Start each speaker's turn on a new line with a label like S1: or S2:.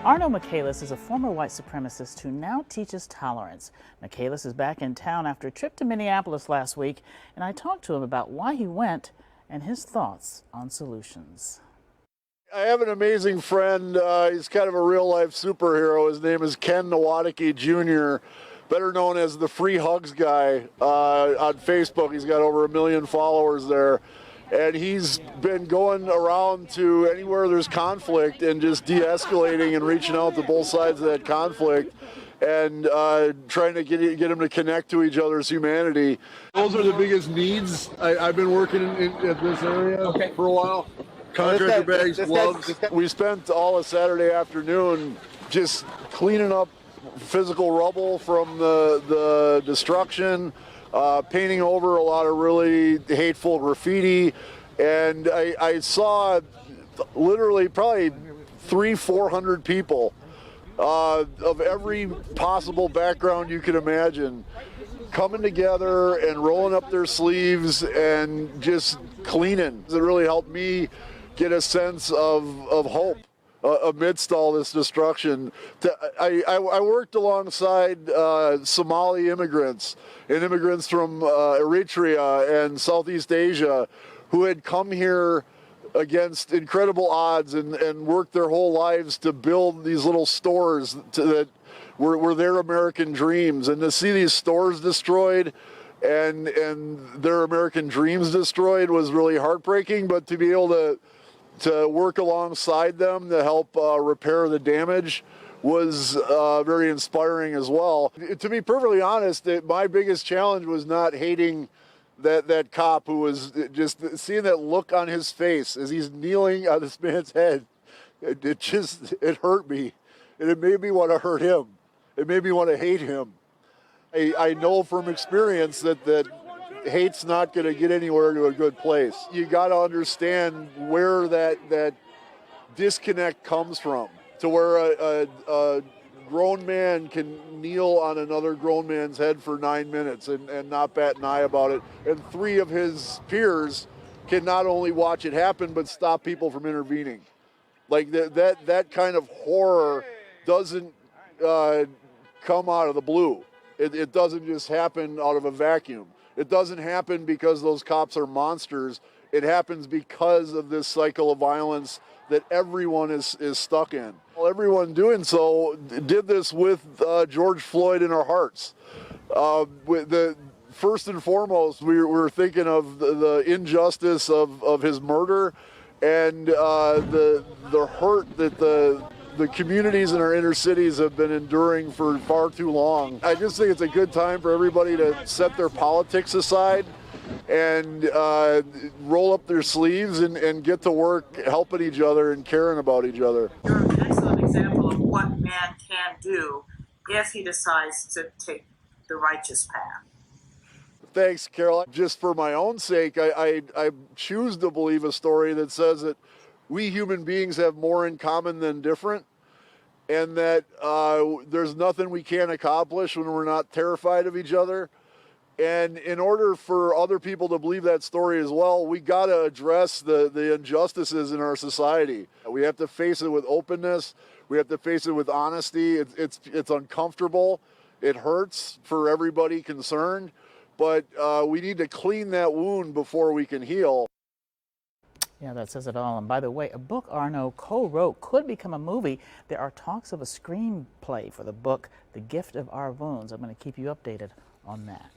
S1: Arno Michaelis is a former white supremacist who now teaches tolerance. Michaelis is back in town after a trip to Minneapolis last week, and I talked to him about why he went and his thoughts on solutions.
S2: I have an amazing friend. He's kind of a real-life superhero. His name is Ken Nowatzki Jr., better known as the Free Hugs Guy on Facebook. He's got over 1 million followers there. And he's been going around to anywhere there's conflict and just de-escalating and reaching out to both sides of that conflict and trying to get them to connect to each other's humanity. Those are the biggest needs. I've been working at this area for a while. Contractor bags, gloves. We spent all of Saturday afternoon just cleaning up physical rubble from the destruction, painting over a lot of really hateful graffiti, and I saw literally probably 300-400 people of every possible background you could imagine coming together and rolling up their sleeves and just cleaning. It really helped me get a sense of hope amidst all this destruction. I worked alongside Somali immigrants and immigrants from Eritrea and Southeast Asia who had come here against incredible odds and worked their whole lives to build these little stores that were their American dreams. And to see these stores destroyed and their American dreams destroyed was really heartbreaking, but to be able to work alongside them to help repair the damage was very inspiring as well. To be perfectly honest, my biggest challenge was not hating that cop who was just seeing that look on his face as he's kneeling on this man's head. It hurt me, and it made me want to hurt him. It made me want to hate him. I know from experience that hate's not going to get anywhere to a good place. You got to understand where that disconnect comes from, to where a grown man can kneel on another grown man's head for 9 minutes and not bat an eye about it, and 3 of his peers can not only watch it happen but stop people from intervening. Like that kind of horror doesn't come out of the blue. It doesn't just happen out of a vacuum. It doesn't happen because those cops are monsters. It happens because of this cycle of violence that everyone is stuck in. Well, everyone doing so did this with George Floyd in our hearts. First and foremost, we were thinking of the injustice of his murder and the hurt that the communities in our inner cities have been enduring for far too long. I just think it's a good time for everybody to set their politics aside and roll up their sleeves and get to work helping each other and caring about each other.
S3: You're an excellent example of what man can do if he decides to take the righteous path.
S2: Thanks, Carole. Just for my own sake, I choose to believe a story that says that we human beings have more in common than different, and that there's nothing we can't accomplish when we're not terrified of each other. And in order for other people to believe that story as well, we got to address the injustices in our society. We have to face it with openness. We have to face it with honesty. It's uncomfortable. It hurts for everybody concerned, but we need to clean that wound before we can heal.
S1: Yeah, that says it all. And by the way, a book Arno co-wrote could become a movie. There are talks of a screenplay for the book, The Gift of Our Wounds. I'm going to keep you updated on that.